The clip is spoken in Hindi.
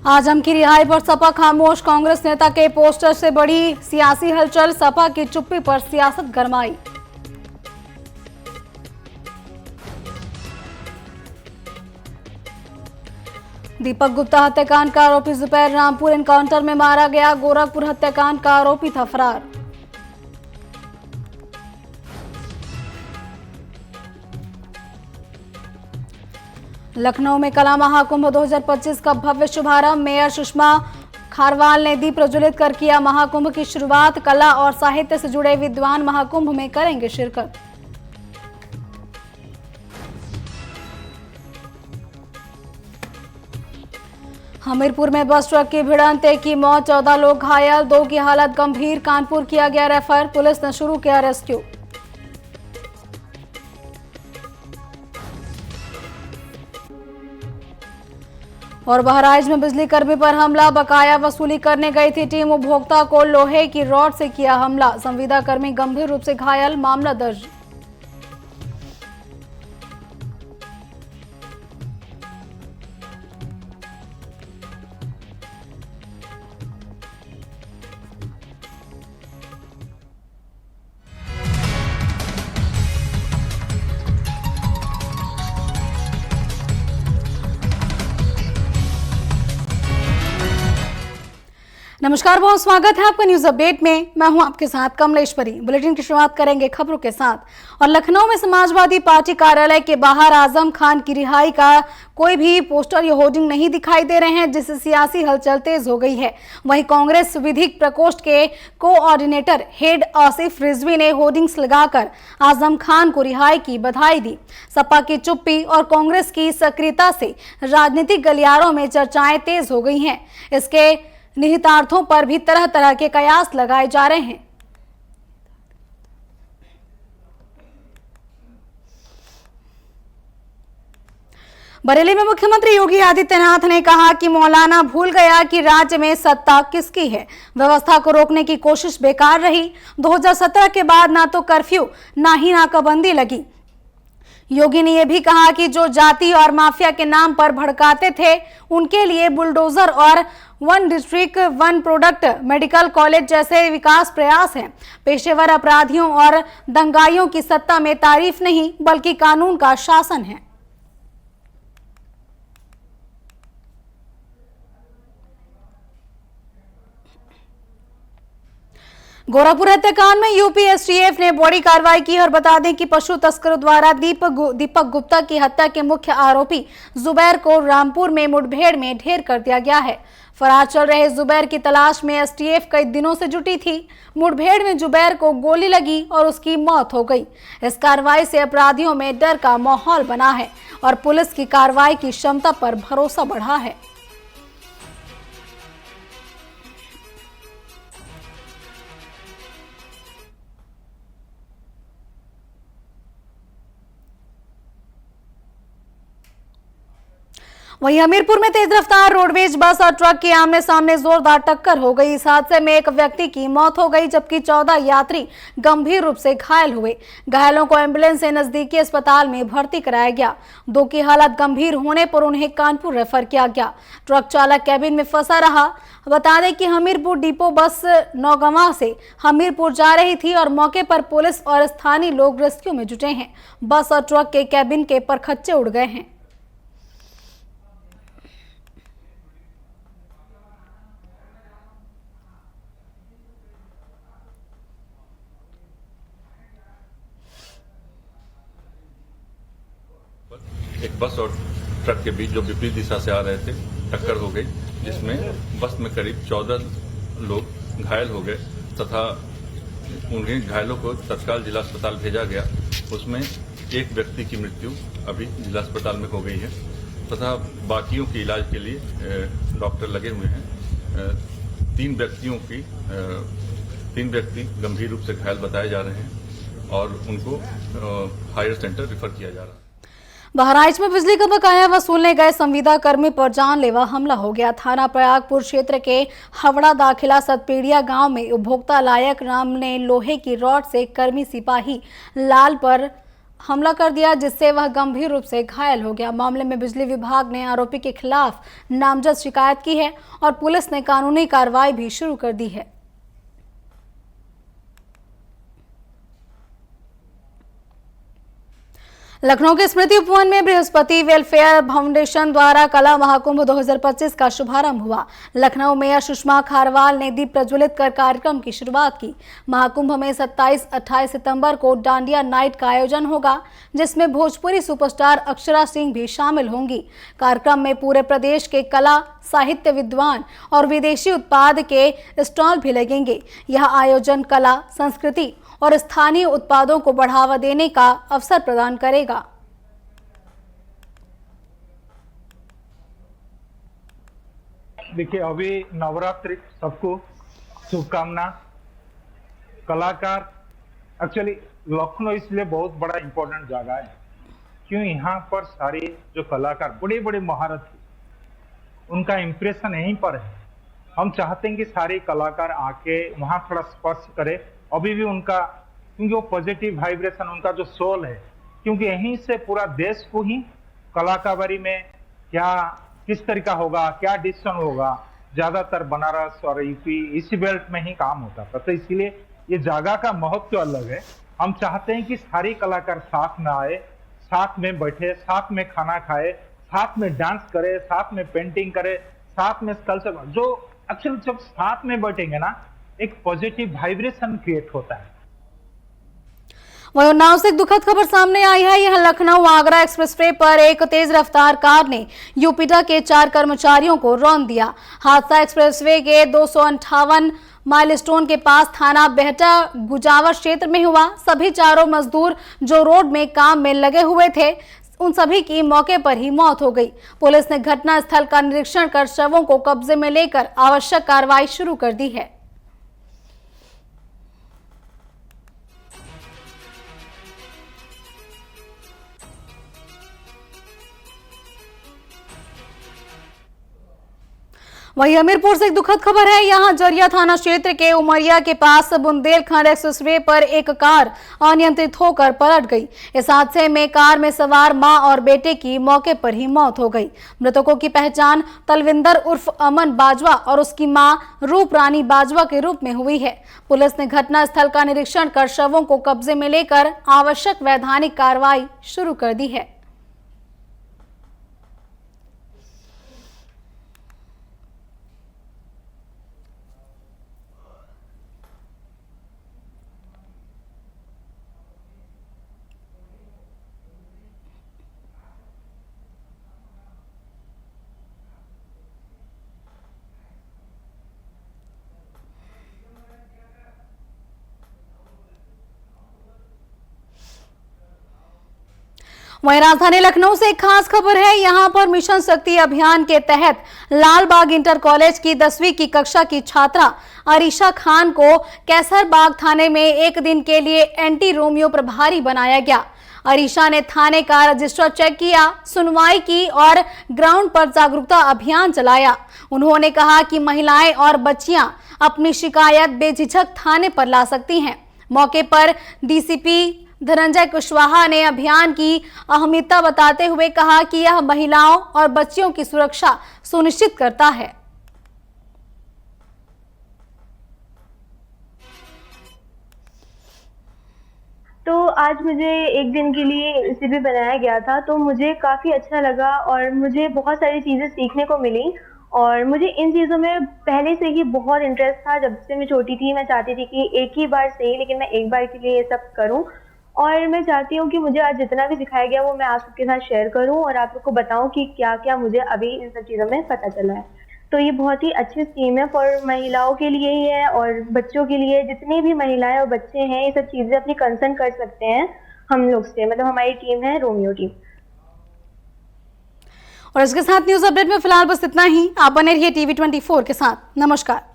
आजम की रिहाई पर सपा खामोश, कांग्रेस नेता के पोस्टर से बड़ी सियासी हलचल, सपा की चुप्पी पर सियासत गरमाई। दीपक गुप्ता हत्याकांड का आरोपी जुबैर रामपुर एनकाउंटर में मारा गया, गोरखपुर हत्याकांड का आरोपी था फरार। लखनऊ में कला महाकुंभ 2025 का भव्य शुभारंभ, मेयर सुषमा खारवाल ने दीप प्रज्वलित कर किया महाकुंभ की शुरुआत। कला और साहित्य से जुड़े विद्वान महाकुंभ में करेंगे शिरकत। हमीरपुर में बस ट्रक की भिड़ंत, एक की मौत, 14 लोग घायल, 2 की हालत गंभीर, कानपुर किया गया रेफर, पुलिस ने शुरू किया रेस्क्यू। और बहराइच में बिजली कर्मी पर हमला, बकाया वसूली करने गई थी टीम, उपभोक्ता को लोहे की रॉड से किया हमला, संविदा कर्मी गंभीर रूप से घायल, मामला दर्ज। नमस्कार, बहुत स्वागत है आपका न्यूज अपडेट में। मैं हूं आपके साथ कमलेश्वरी। बुलेटिन की शुरुआत करेंगे खबरों के साथ। और लखनऊ में समाजवादी पार्टी कार्यालय के बाहर आजम खान की रिहाई का कोई भी पोस्टर या होर्डिंग नहीं दिखाई दे रहे हैं, जिससे सियासी हलचल तेज हो गई है। वहीं कांग्रेस विधिक प्रकोष्ठ के कोऑर्डिनेटर हेड आसिफ रिजवी ने होर्डिंग्स लगाकर आजम खान को रिहाई की बधाई दी। सपा की चुप्पी और कांग्रेस की सक्रियता से राजनीतिक गलियारों में चर्चाएं तेज हो गई हैं। इसके निहितार्थों पर भी तरह तरह के कयास लगाए जा रहे हैं। बरेली में मुख्यमंत्री योगी आदित्यनाथ ने कहा कि मौलाना भूल गया कि राज्य में सत्ता किसकी है, व्यवस्था को रोकने की कोशिश बेकार रही। 2017 के बाद ना तो कर्फ्यू ना ही नाकाबंदी लगी। योगी ने यह भी कहा कि जो जाति और माफिया के नाम पर भड़काते थे, उनके लिए बुलडोजर और 1 डिस्ट्रिक्ट 1 प्रोडक्ट मेडिकल कॉलेज जैसे विकास प्रयास हैं। पेशेवर अपराधियों और दंगाइयों की सत्ता में तारीफ नहीं, बल्कि कानून का शासन है। गोरखपुर हत्याकांड में यूपी एसटीएफ ने बड़ी कार्रवाई की। और बता दें कि पशु तस्करों द्वारा दीपक गुप्ता की हत्या के मुख्य आरोपी जुबैर को रामपुर में मुठभेड़ में ढेर कर दिया गया है। फरार चल रहे जुबैर की तलाश में एसटीएफ कई दिनों से जुटी थी। मुठभेड़ में जुबैर को गोली लगी और उसकी मौत हो गई। इस कार्रवाई से अपराधियों में डर का माहौल बना है और पुलिस की कार्रवाई की क्षमता पर भरोसा बढ़ा है। वहीं हमीरपुर में तेज रफ्तार रोडवेज बस और ट्रक की आमने सामने जोरदार टक्कर हो गई। इस हादसे में एक व्यक्ति की मौत हो गई, जबकि 14 यात्री गंभीर रूप से घायल हुए। घायलों को एम्बुलेंस से नजदीकी अस्पताल में भर्ती कराया गया। 2 की हालत गंभीर होने पर उन्हें कानपुर रेफर किया गया। ट्रक चालक कैबिन में फंसा रहा। बता दें कि हमीरपुर डिपो बस नौगंवा से हमीरपुर जा रही थी और मौके पर पुलिस और स्थानीय लोग रेस्क्यू में जुटे हैं। बस और ट्रक के कैबिन के परखच्चे उड़ गए हैं। एक बस और ट्रक के बीच जो विपरीत दिशा से आ रहे थे, टक्कर हो गई, जिसमें बस में करीब 14 लोग घायल हो गए तथा उन्हें घायलों को तत्काल जिला अस्पताल भेजा गया। उसमें एक व्यक्ति की मृत्यु अभी जिला अस्पताल में हो गई है तथा बाकियों के इलाज के लिए डॉक्टर लगे हुए हैं। 3 व्यक्ति गंभीर रूप से घायल बताए जा रहे हैं और उनको हायर सेंटर रेफर किया जा रहा है। बहराइच में बिजली का बकाया वसूलने गए संविदा कर्मी पर जानलेवा हमला हो गया। थाना प्रयागपुर क्षेत्र के हवड़ा दाखिला सतपीड़िया गांव में उपभोक्ता लायक राम ने लोहे की रॉड से कर्मी सिपाही लाल पर हमला कर दिया, जिससे वह गंभीर रूप से घायल हो गया। मामले में बिजली विभाग ने आरोपी के खिलाफ नामजद शिकायत की है और पुलिस ने कानूनी कार्रवाई भी शुरू कर दी है। लखनऊ के स्मृति उपवन में बृहस्पति वेलफेयर फाउंडेशन द्वारा कला महाकुंभ 2025 का शुभारंभ हुआ। लखनऊ मेयर सुषमा खारवाल ने दीप प्रज्वलित कर कार्यक्रम की शुरुआत की। महाकुंभ में 27-28 सितंबर को डांडिया नाइट का आयोजन होगा, जिसमें भोजपुरी सुपरस्टार अक्षरा सिंह भी शामिल होंगी। कार्यक्रम में पूरे प्रदेश के कला, साहित्य विद्वान और विदेशी उत्पाद के स्टॉल भी लगेंगे। यह आयोजन कला, संस्कृति और स्थानीय उत्पादों को बढ़ावा देने का अवसर प्रदान करेगा। देखिए, अभी नवरात्रि, सबको शुभकामना। कलाकार एक्चुअली लखनऊ इसलिए बहुत बड़ा इंपॉर्टेंट जगह है क्यों यहाँ पर सारे जो कलाकार बड़े बड़े महारथ, उनका इंप्रेशन यहीं पर है। हम चाहते हैं कि सारे कलाकार आके वहां थोड़ा स्पर्श करें, अभी भी उनका, क्योंकि वो पॉजिटिव वाइब्रेशन, उनका जो सोल है, क्योंकि यहीं से पूरा देश को ही कलाकारी में क्या किस तरीका होगा, क्या डिसीजन होगा, ज्यादातर बनारस और यूपी इसी बेल्ट में ही काम होता था। तो इसीलिए ये जगह का महत्व अलग है। हम चाहते हैं कि सारे कलाकार साथ में आए, साथ में बैठे, साथ में खाना खाए, साथ में डांस करे, साथ में पेंटिंग करे, साथ में स्कल्पचर, जो एक्चुअली जब साथ में बैठेंगे ना, एक पॉजिटिव वाइब्रेशन क्रिएट होता है। वहीं उन्नाव से एक दुखद खबर सामने आई है। यह लखनऊ आगरा एक्सप्रेसवे पर एक तेज रफ्तार कार ने यूपीटा के 4 कर्मचारियों को रौंद दिया। हादसा एक्सप्रेसवे के 258 माइलस्टोन के पास थाना बेहटा गुजावर क्षेत्र में हुआ। सभी चारों मजदूर जो रोड में काम में लगे हुए थे, उन सभी की मौके पर ही मौत हो गई। पुलिस ने घटनास्थल का निरीक्षण कर शवों को कब्जे में लेकर आवश्यक कार्रवाई शुरू कर दी है। वहीं हमीरपुर से एक दुखद खबर है। यहां जरिया थाना क्षेत्र के उमरिया के पास बुंदेलखंड एक्सप्रेसवे पर एक कार अनियंत्रित होकर पलट गई। इस हादसे में कार में सवार मां और बेटे की मौके पर ही मौत हो गई। मृतकों की पहचान तलविंदर उर्फ अमन बाजवा और उसकी मां रूप रानी बाजवा के रूप में हुई है। पुलिस ने घटनास्थल का निरीक्षण कर शवों को कब्जे में लेकर आवश्यक वैधानिक कार्रवाई शुरू कर दी है। वहीं राजधानी लखनऊ से एक खास खबर है। यहां पर मिशन शक्ति अभियान के तहत लालबाग इंटर कॉलेज की 10वीं की कक्षा की छात्रा अरीशा खान को कैसरबाग थाने में एक दिन के लिए एंटी रोमियो प्रभारी बनाया गया। अरीशा ने थाने का रजिस्टर चेक किया, सुनवाई की और ग्राउंड पर जागरूकता अभियान चलाया। उन्होंने कहा कि महिलाएं और बच्चियां अपनी शिकायत बेझिझक थाने पर ला सकती हैं। मौके पर डीसीपी धनंजय कुशवाहा ने अभियान की अहमियता बताते हुए कहा कि यह महिलाओं और बच्चियों की सुरक्षा सुनिश्चित करता है। तो आज मुझे एक दिन के लिए सीपी बनाया गया था, तो मुझे काफ़ी अच्छा लगा और मुझे बहुत सारी चीज़ें सीखने को मिली। और मुझे इन चीज़ों में पहले से ही बहुत इंटरेस्ट था। जब से मैं छोटी थी, मैं चाहती थी कि एक ही बार सही, लेकिन मैं एक बार के लिए ये सब करूं। और मैं चाहती हूँ कि मुझे आज जितना भी सिखाया गया वो मैं आप सबके साथ शेयर करूं और आप लोग को बताऊं कि क्या क्या मुझे अभी इन सब चीज़ों में पता चला है। तो ये बहुत ही अच्छी स्कीम है फॉर महिलाओं के लिए ही है और बच्चों के लिए। जितनी भी महिलाएं और बच्चे हैं, ये सब चीज़ें अपनी कंसर्न कर सकते हैं हम लोग से। मतलब हमारी टीम है रोमियो टीम। और इसके साथ न्यूज अपडेट में फिलहाल बस इतना ही। आप बने रहिए टीवी 24 के साथ। नमस्कार।